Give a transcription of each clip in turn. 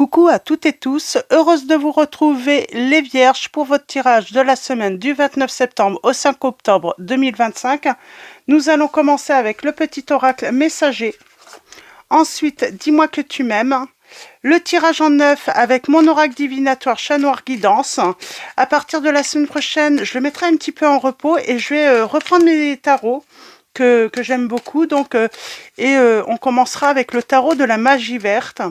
Coucou à toutes et tous, heureuse de vous retrouver les Vierges pour votre tirage de la semaine du 29 septembre au 5 octobre 2025. Nous allons commencer avec le petit oracle messager. Ensuite, dis-moi que tu m'aimes. Le tirage en 9 avec mon oracle divinatoire chat noir guidance. À partir de la semaine prochaine, je le mettrai un petit peu en repos et je vais reprendre mes tarots que j'aime beaucoup. On commencera avec le tarot de la magie verte.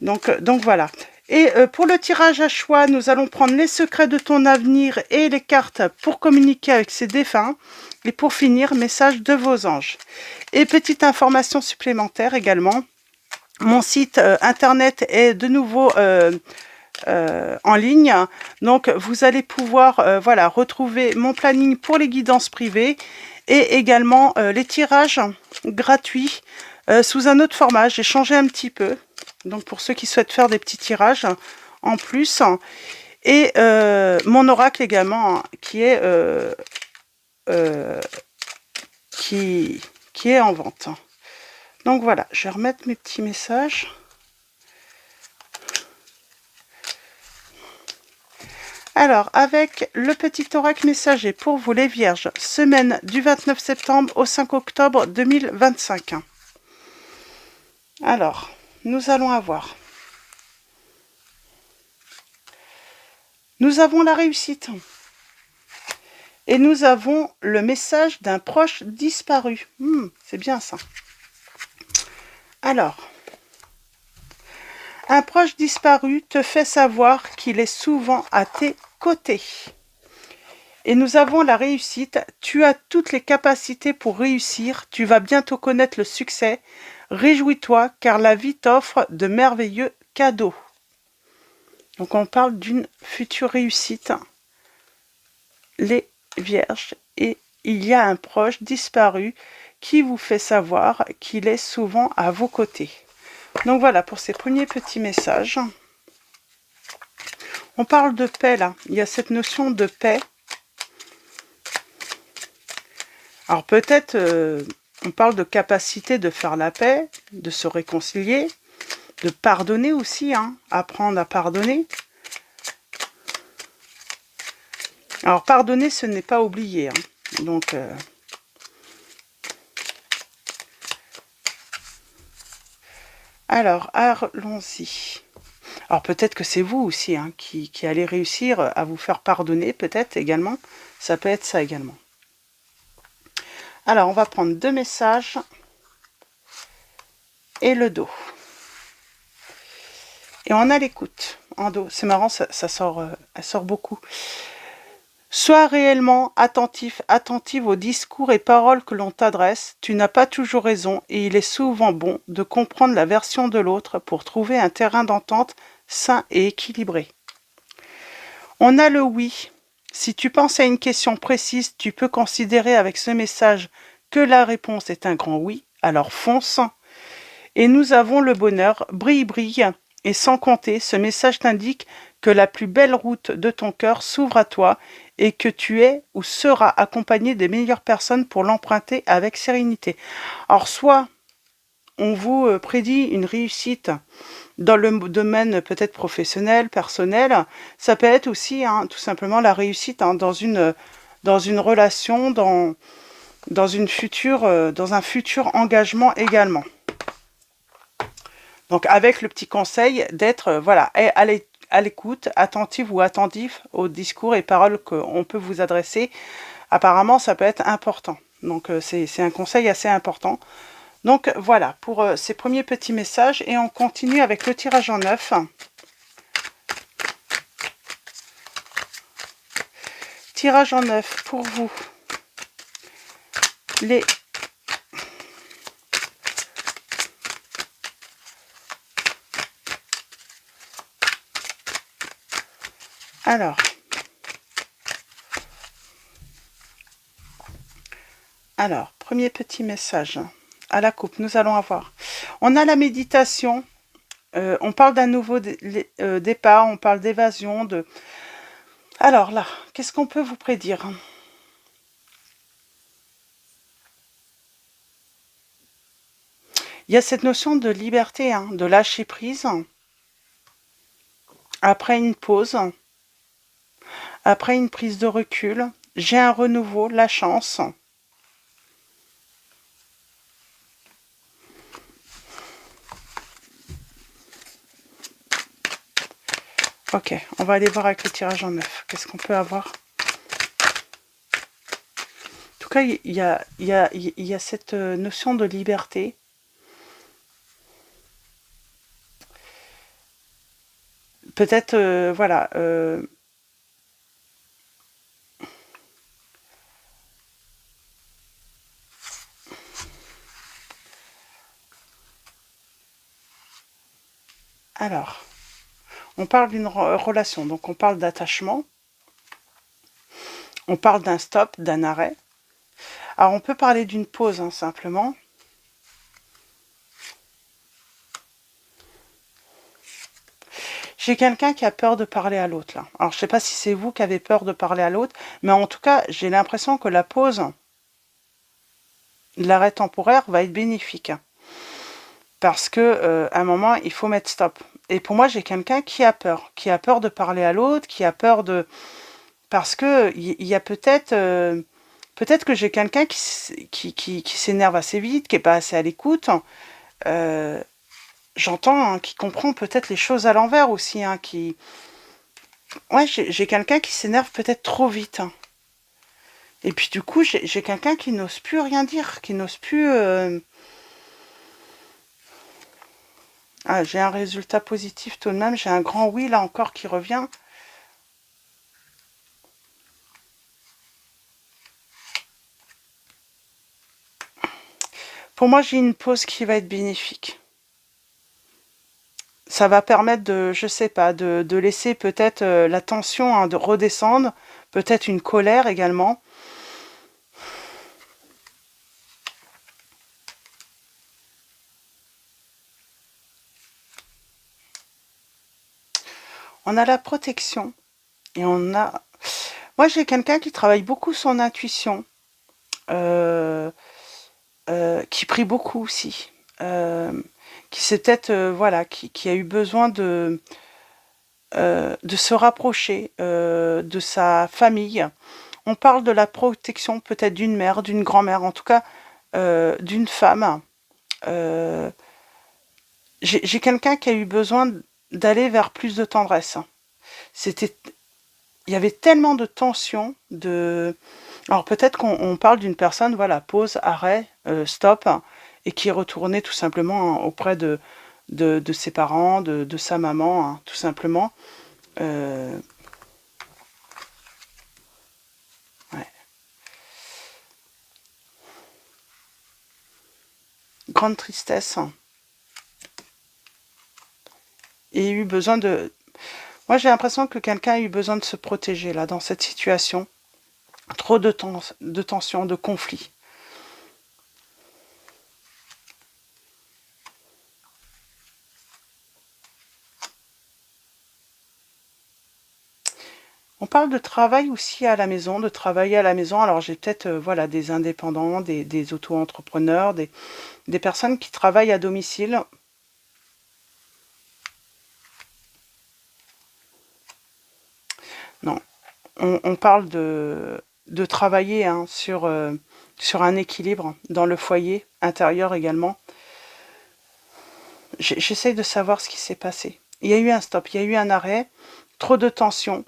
Donc voilà. Et pour le tirage à choix, nous allons prendre les secrets de ton avenir et les cartes pour communiquer avec ses défunts. Et pour finir, message de vos anges. Et petite information supplémentaire également, mon site internet est de nouveau en ligne. Donc vous allez pouvoir retrouver mon planning pour les guidances privées et également les tirages gratuits sous un autre format. J'ai changé un petit peu. Donc pour ceux qui souhaitent faire des petits tirages en plus. Et mon oracle également qui est en vente. Donc voilà, je vais remettre mes petits messages. Alors, avec le petit oracle messager pour vous les Vierges, semaine du 29 septembre au 5 octobre 2025. Alors, nous allons avoir... Nous avons la réussite. Et nous avons le message d'un proche disparu. C'est bien ça. Alors, un proche disparu te fait savoir qu'il est souvent à tes côtés. Et nous avons la réussite. Tu as toutes les capacités pour réussir. Tu vas bientôt connaître le succès. Réjouis-toi car la vie t'offre de merveilleux cadeaux. Donc on parle d'une future réussite. Les Vierges. Et il y a un proche disparu qui vous fait savoir qu'il est souvent à vos côtés. Donc voilà pour ces premiers petits messages. On parle de paix là. Il y a cette notion de paix. Alors peut-être on parle de capacité de faire la paix, de se réconcilier, de pardonner aussi, apprendre à pardonner. Alors pardonner, ce n'est pas oublier. Donc alors allons-y. Alors peut-être que c'est vous aussi qui allez réussir à vous faire pardonner, peut-être également. Ça peut être ça également. Alors on va prendre 2 messages et le dos. Et on a l'écoute en dos. C'est marrant, ça sort, elle sort beaucoup. Sois réellement attentif, attentive aux discours et paroles que l'on t'adresse. Tu n'as pas toujours raison et il est souvent bon de comprendre la version de l'autre pour trouver un terrain d'entente sain et équilibré. On a le oui. Si tu penses à une question précise, tu peux considérer avec ce message que la réponse est un grand oui, alors fonce. Et nous avons le bonheur, brille, brille. Et sans compter, ce message t'indique que la plus belle route de ton cœur s'ouvre à toi et que tu es ou seras accompagné des meilleures personnes pour l'emprunter avec sérénité. Alors, soit on vous prédit une réussite dans le domaine peut-être professionnel, personnel, ça peut être aussi tout simplement la réussite dans une relation, dans un futur engagement également. Donc avec le petit conseil d'être à l'écoute, attentive ou attentif aux discours et paroles qu'on peut vous adresser. Apparemment, ça peut être important. Donc c'est un conseil assez important. Donc voilà pour ces premiers petits messages. Et on continue avec le tirage en 9. Tirage en 9 pour vous. Les Alors, premier petit message à la coupe, nous allons avoir. On a la méditation, on parle d'un nouveau départ, on parle d'évasion. Alors là, qu'est-ce qu'on peut vous prédire ? Il y a cette notion de liberté, de lâcher prise. après une pause, après une prise de recul, j'ai un renouveau, la chance. Ok, on va aller voir avec le tirage en neuf. Qu'est-ce qu'on peut avoir? En tout cas, il y a cette notion de liberté. Peut-être, voilà. Alors, on parle d'une relation, donc on parle d'attachement. On parle d'un stop, d'un arrêt. Alors, on peut parler d'une pause, hein, simplement. J'ai quelqu'un qui a peur de parler à l'autre, là. Alors, je ne sais pas si c'est vous qui avez peur de parler à l'autre, mais en tout cas, j'ai l'impression que la pause, l'arrêt temporaire, va être bénéfique. Parce que, à un moment, il faut mettre stop. Et pour moi, j'ai quelqu'un qui a peur de parler à l'autre, qui a peur de... Parce que il y a peut-être... peut-être que j'ai quelqu'un qui s'énerve assez vite, qui n'est pas assez à l'écoute. J'entends, hein, qui comprend peut-être les choses à l'envers aussi, hein, qui... Ouais, j'ai quelqu'un qui s'énerve peut-être trop vite, hein. Et puis du coup, j'ai quelqu'un qui n'ose plus rien dire, qui n'ose plus... Ah, j'ai un résultat positif tout de même, j'ai un grand oui là encore qui revient. Pour moi, j'ai une pause qui va être bénéfique. Ça va permettre de, je sais pas, de laisser peut-être la tension, hein, de redescendre, peut-être une colère également. On a la protection et on a... Moi, j'ai quelqu'un qui travaille beaucoup son intuition, euh, qui prie beaucoup aussi, qui s'est peut-être, voilà, qui a eu besoin de se rapprocher de sa famille. On parle de la protection peut-être d'une mère, d'une grand-mère, en tout cas d'une femme. Euh, j'ai quelqu'un qui a eu besoin d'aller vers plus de tendresse. C'était, il y avait tellement de tension, de... Alors peut-être qu'on parle d'une personne, voilà, pause, arrêt, stop, et qui est retournée tout simplement, hein, auprès de ses parents, de sa maman, hein, tout simplement. Euh, ouais. Grande tristesse. Et eu besoin de... Moi, j'ai l'impression que quelqu'un a eu besoin de se protéger, là, dans cette situation. Trop de tension, de conflit. On parle de travail aussi à la maison, de travailler à la maison. Alors, j'ai peut-être, voilà, des indépendants, des auto-entrepreneurs, des personnes qui travaillent à domicile. Non, on parle de travailler, hein, sur un équilibre dans le foyer intérieur également. J'essaye de savoir ce qui s'est passé. Il y a eu un stop, il y a eu un arrêt, trop de tension.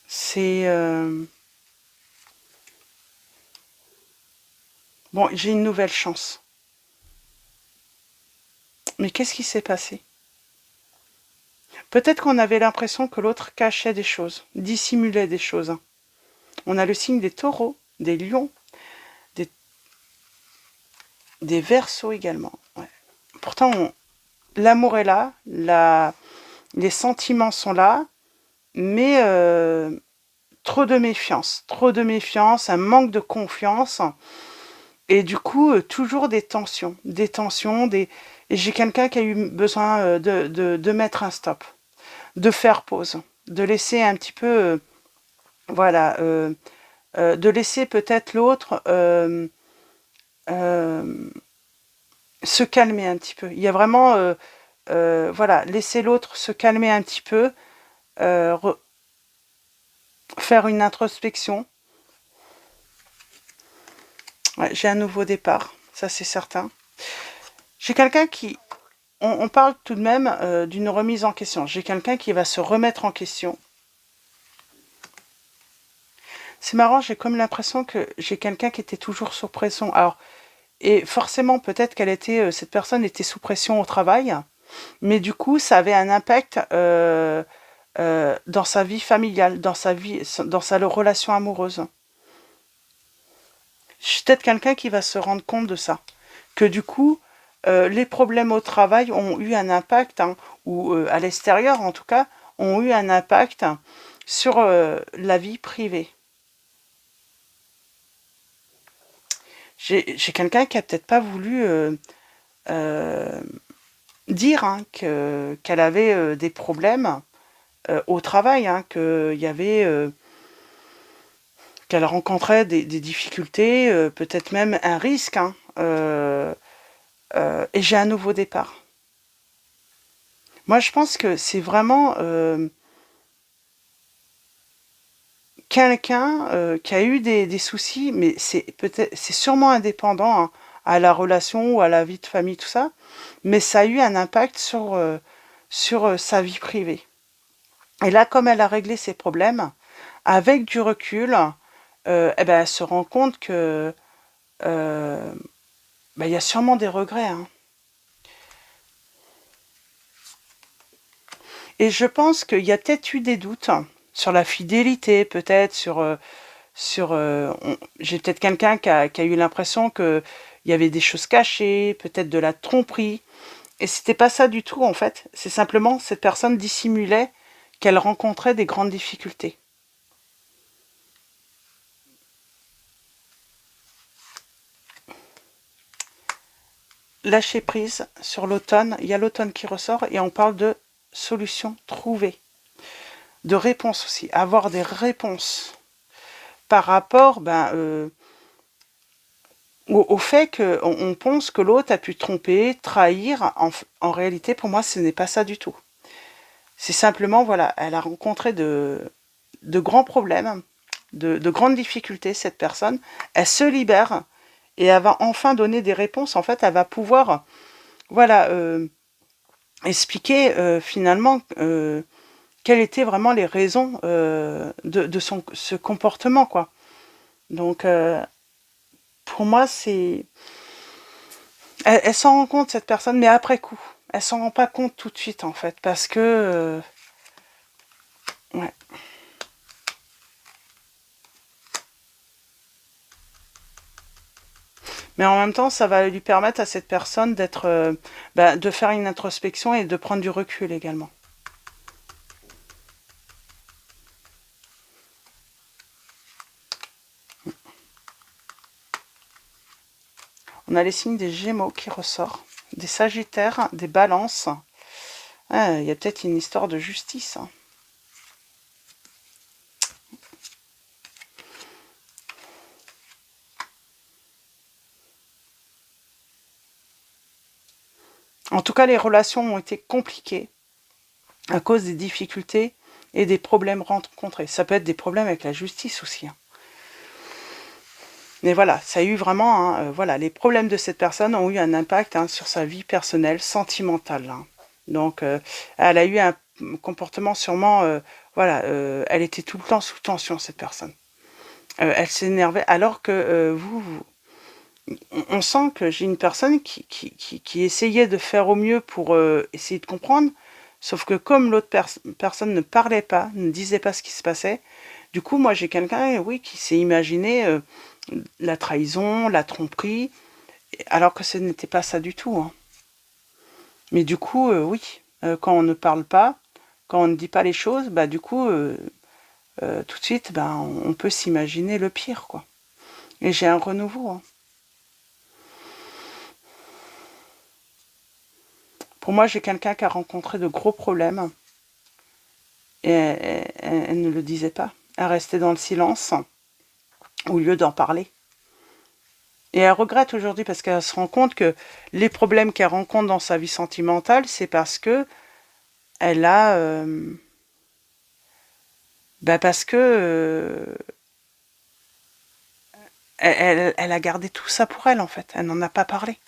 C'est... Bon, j'ai une nouvelle chance. Mais qu'est-ce qui s'est passé? Peut-être qu'on avait l'impression que l'autre cachait des choses, dissimulait des choses. On a le signe des taureaux, des lions, des, des verseaux également. Ouais. Pourtant, l'amour est là, les sentiments sont là, mais trop de méfiance, un manque de confiance, et du coup, toujours des tensions, des... Et j'ai quelqu'un qui a eu besoin de mettre un stop, de faire pause, de laisser un petit peu, voilà, de laisser peut-être l'autre se calmer un petit peu. Il y a vraiment, voilà, laisser l'autre se calmer un petit peu, faire une introspection. Ouais, j'ai un nouveau départ, ça c'est certain. J'ai quelqu'un qui... On parle tout de même d'une remise en question. J'ai quelqu'un qui va se remettre en question. C'est marrant, j'ai comme l'impression que j'ai quelqu'un qui était toujours sous pression. Alors, et forcément, peut-être cette personne était sous pression au travail, mais du coup, ça avait un impact dans sa vie familiale, dans sa relation amoureuse. Je suis peut-être quelqu'un qui va se rendre compte de ça. Que du coup, les problèmes au travail ont eu un impact, hein, ou à l'extérieur en tout cas, ont eu un impact sur la vie privée. J'ai quelqu'un qui a peut-être pas voulu euh, dire, hein, qu'elle avait des problèmes au travail, hein, qu'elle rencontrait des difficultés, peut-être même un risque, hein, et j'ai un nouveau départ. Moi, je pense que c'est vraiment quelqu'un qui a eu des soucis, mais c'est sûrement indépendant, hein, à la relation ou à la vie de famille, tout ça, mais ça a eu un impact sur sa vie privée. Et là, comme elle a réglé ses problèmes, avec du recul, eh ben, elle se rend compte que ben, il y a sûrement des regrets, hein. Et je pense qu'il y a peut-être eu des doutes sur la fidélité, peut-être j'ai peut-être quelqu'un qui a eu l'impression qu'il y avait des choses cachées, peut-être de la tromperie. Et c'était pas ça du tout, en fait. C'est simplement cette personne dissimulait qu'elle rencontrait des grandes difficultés. Lâcher prise sur l'automne, il y a l'automne qui ressort et on parle de solutions trouvées, de réponses aussi, avoir des réponses par rapport au fait qu'on pense que l'autre a pu tromper, trahir. En réalité, pour moi, ce n'est pas ça du tout. C'est simplement, voilà, elle a rencontré de grands problèmes, de grandes difficultés, cette personne. Elle se libère et elle va enfin donner des réponses. En fait, elle va pouvoir, voilà, expliquer finalement quelles étaient vraiment les raisons de ce comportement, quoi. Donc, pour moi, elle s'en rend compte, cette personne, mais après coup. Elle s'en rend pas compte tout de suite, en fait, parce que... ouais. Mais en même temps, ça va lui permettre à cette personne de faire une introspection et de prendre du recul également. On a les signes des Gémeaux qui ressortent, des Sagittaires, des Balances. Ah, il y a peut-être une histoire de justice, hein. En tout cas, les relations ont été compliquées à cause des difficultés et des problèmes rencontrés. Ça peut être des problèmes avec la justice aussi, hein. Mais voilà, ça a eu vraiment, hein, voilà, les problèmes de cette personne ont eu un impact, hein, sur sa vie personnelle, sentimentale, hein. Donc, elle a eu un comportement sûrement, voilà, elle était tout le temps sous tension, cette personne. Elle s'énervait, alors que on sent que j'ai une personne qui essayait de faire au mieux pour essayer de comprendre, sauf que comme l'autre personne ne parlait pas, ne disait pas ce qui se passait, du coup, moi, j'ai quelqu'un, oui, qui s'est imaginé la trahison, la tromperie, alors que ce n'était pas ça du tout, hein. Mais du coup, oui, quand on ne parle pas, quand on ne dit pas les choses, bah du coup, tout de suite, on peut s'imaginer le pire, quoi. Et j'ai un renouveau, hein. Pour moi, j'ai quelqu'un qui a rencontré de gros problèmes et elle ne le disait pas. Elle restait dans le silence au lieu d'en parler. Et elle regrette aujourd'hui parce qu'elle se rend compte que les problèmes qu'elle rencontre dans sa vie sentimentale, c'est parce que elle a... parce que elle a gardé tout ça pour elle, en fait. Elle n'en a pas parlé.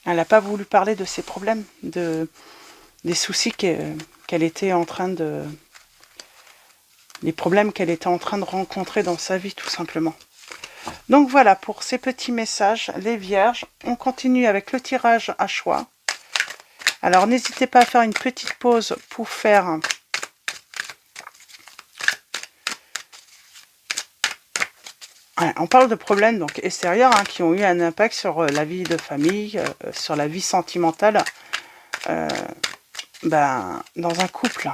Elle n'a pas voulu parler de ses problèmes, des soucis qu'elle était en train de... les problèmes qu'elle était en train de rencontrer dans sa vie, tout simplement. Donc voilà, pour ces petits messages, les vierges, on continue avec le tirage à choix. Alors n'hésitez pas à faire une petite pause pour faire on parle de problèmes donc extérieurs qui ont eu un impact sur la vie de famille, sur la vie sentimentale dans un couple.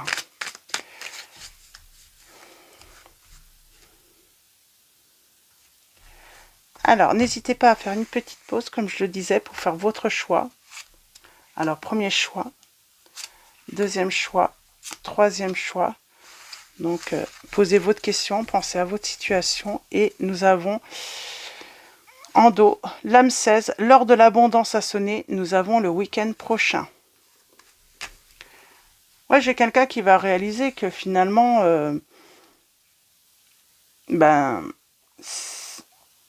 Alors, n'hésitez pas à faire une petite pause, comme je le disais, pour faire votre choix. Alors, premier choix, deuxième choix, troisième choix. Donc, posez votre question, pensez à votre situation. Et nous avons en dos, l'âme 16, l'heure de l'abondance a sonné. Nous avons le week-end prochain. Ouais, j'ai quelqu'un qui va réaliser que finalement,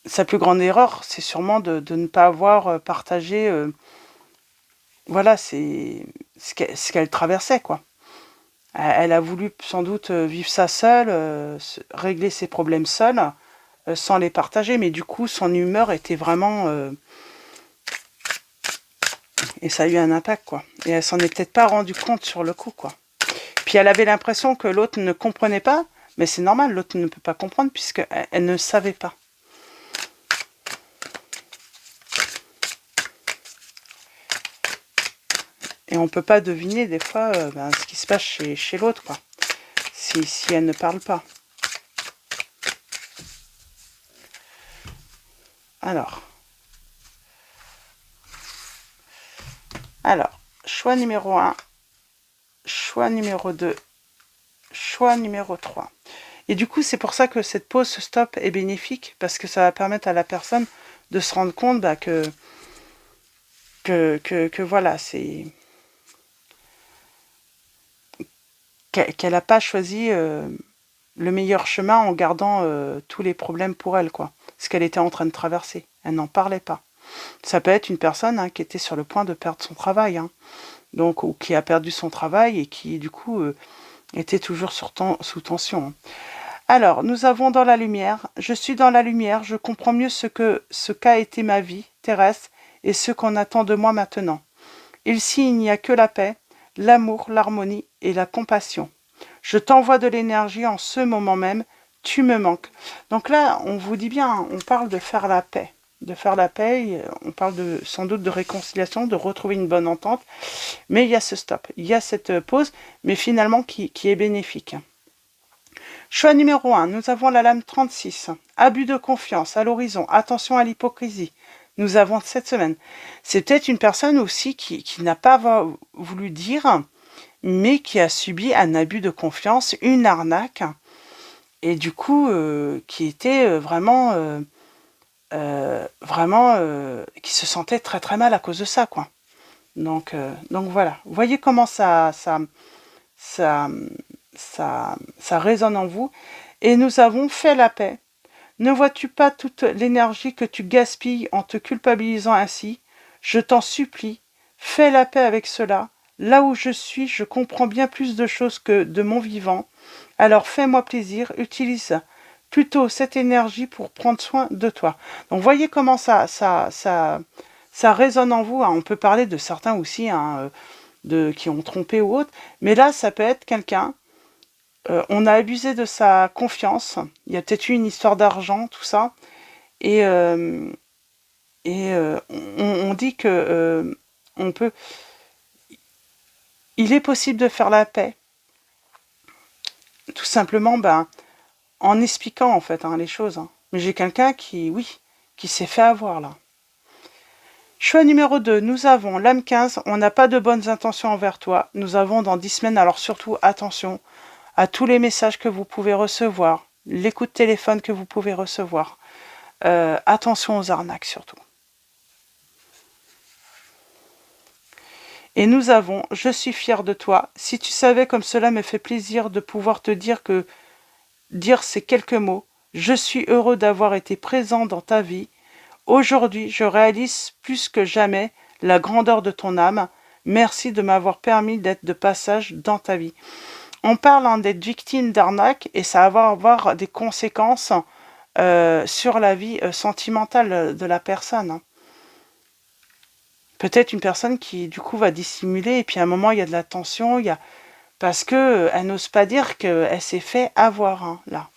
sa plus grande erreur, c'est sûrement de ne pas avoir partagé, voilà, c'est ce qu'elle traversait, quoi. Elle a voulu sans doute vivre ça seule, régler ses problèmes seule, sans les partager, mais du coup, son humeur était vraiment... et ça a eu un impact, quoi. Et elle s'en est peut-être pas rendue compte sur le coup, quoi. Puis elle avait l'impression que l'autre ne comprenait pas, mais c'est normal, l'autre ne peut pas comprendre puisqu'elle ne savait pas. Et on ne peut pas deviner des fois ce qui se passe chez l'autre, quoi, si elle ne parle pas. Alors, choix numéro 1, choix numéro 2, choix numéro 3. Et du coup, c'est pour ça que cette pause, ce stop est bénéfique, parce que ça va permettre à la personne de se rendre compte que voilà, c'est... qu'elle n'a pas choisi le meilleur chemin en gardant tous les problèmes pour elle, quoi. Ce qu'elle était en train de traverser. Elle n'en parlait pas. Ça peut être une personne qui était sur le point de perdre son travail, donc, ou qui a perdu son travail et qui, du coup, était toujours sous tension. Alors, nous avons dans la lumière. Je suis dans la lumière, je comprends mieux ce qu'a été ma vie terrestre et ce qu'on attend de moi maintenant. Ici, il n'y a que la paix, l'amour, l'harmonie et la compassion. Je t'envoie de l'énergie en ce moment même, tu me manques. Donc là, on vous dit bien, on parle de faire la paix. De faire la paix, on parle sans doute de réconciliation, de retrouver une bonne entente. Mais il y a ce stop, il y a cette pause, mais finalement qui est bénéfique. Choix numéro 1, nous avons la lame 36. Abus de confiance à l'horizon, attention à l'hypocrisie. Nous avons cette semaine. C'est peut-être une personne aussi qui n'a pas voulu dire, mais qui a subi un abus de confiance, une arnaque, et du coup, qui était vraiment, qui se sentait très très mal à cause de ça, quoi. Donc voilà. Vous voyez comment ça résonne en vous. Et nous avons fait la paix. Ne vois-tu pas toute l'énergie que tu gaspilles en te culpabilisant ainsi? Je t'en supplie, fais la paix avec cela. Là où je suis, je comprends bien plus de choses que de mon vivant. Alors fais-moi plaisir, utilise plutôt cette énergie pour prendre soin de toi. Donc voyez comment ça résonne en vous. On peut parler de certains aussi qui ont trompé ou autre, mais là ça peut être quelqu'un. On a abusé de sa confiance. Il y a peut-être eu une histoire d'argent, tout ça. Et on dit que on peut... Il est possible de faire la paix. Tout simplement en expliquant en fait les choses. Mais j'ai quelqu'un qui s'est fait avoir là. Choix numéro 2, nous avons l'âme 15. On n'a pas de bonnes intentions envers toi. Nous avons dans 10 semaines, alors surtout attention à tous les messages que vous pouvez recevoir, les coups de téléphone que vous pouvez recevoir. Attention aux arnaques surtout. Et nous avons « Je suis fière de toi. Si tu savais comme cela me fait plaisir de pouvoir te dire ces quelques mots. Je suis heureux d'avoir été présent dans ta vie. Aujourd'hui, je réalise plus que jamais la grandeur de ton âme. Merci de m'avoir permis d'être de passage dans ta vie. » On parle d'être victime d'arnaque et ça va avoir des conséquences sur la vie sentimentale de la personne. Peut-être une personne qui, du coup, va dissimuler et puis à un moment, il y a de la tension, parce qu'elle n'ose pas dire qu'elle s'est fait avoir, là.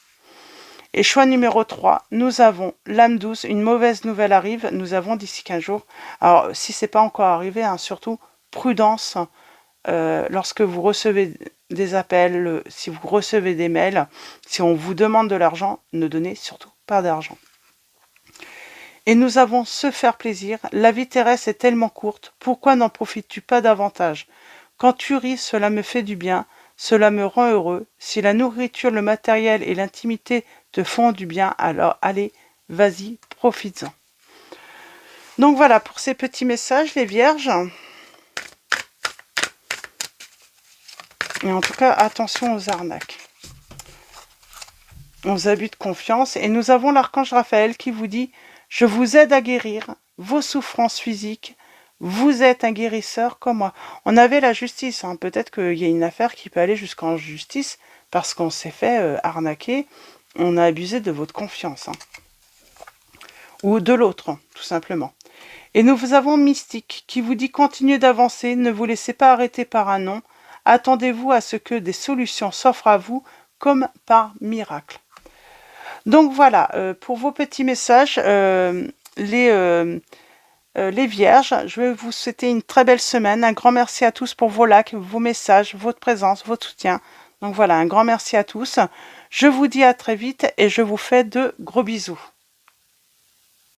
Et choix numéro 3, nous avons l'âme douce, une mauvaise nouvelle arrive, nous avons d'ici 15 jours. Alors, si ce n'est pas encore arrivé, surtout, prudence, lorsque vous recevez des appels, si vous recevez des mails, si on vous demande de l'argent, ne donnez surtout pas d'argent. Et nous avons se faire plaisir. La vie terrestre est tellement courte. Pourquoi n'en profites-tu pas davantage? Quand tu ris, cela me fait du bien. Cela me rend heureux. Si la nourriture, le matériel et l'intimité te font du bien, alors allez, vas-y, profites-en. Donc voilà pour ces petits messages, les vierges. Et en tout cas, attention aux arnaques, aux abus de confiance. Et nous avons l'archange Raphaël qui vous dit: je vous aide à guérir vos souffrances physiques. Vous êtes un guérisseur comme moi. On avait la justice. Peut-être qu'il y a une affaire qui peut aller jusqu'en justice parce qu'on s'est fait arnaquer. On a abusé de votre confiance. Ou de l'autre, tout simplement. Et nous avons Mystique qui vous dit: continuez d'avancer. Ne vous laissez pas arrêter par un non. Attendez-vous à ce que des solutions s'offrent à vous comme par miracle. Donc voilà, pour vos petits messages, les vierges, je vais vous souhaiter une très belle semaine. Un grand merci à tous pour vos likes, vos messages, votre présence, votre soutien. Donc voilà, un grand merci à tous. Je vous dis à très vite et je vous fais de gros bisous.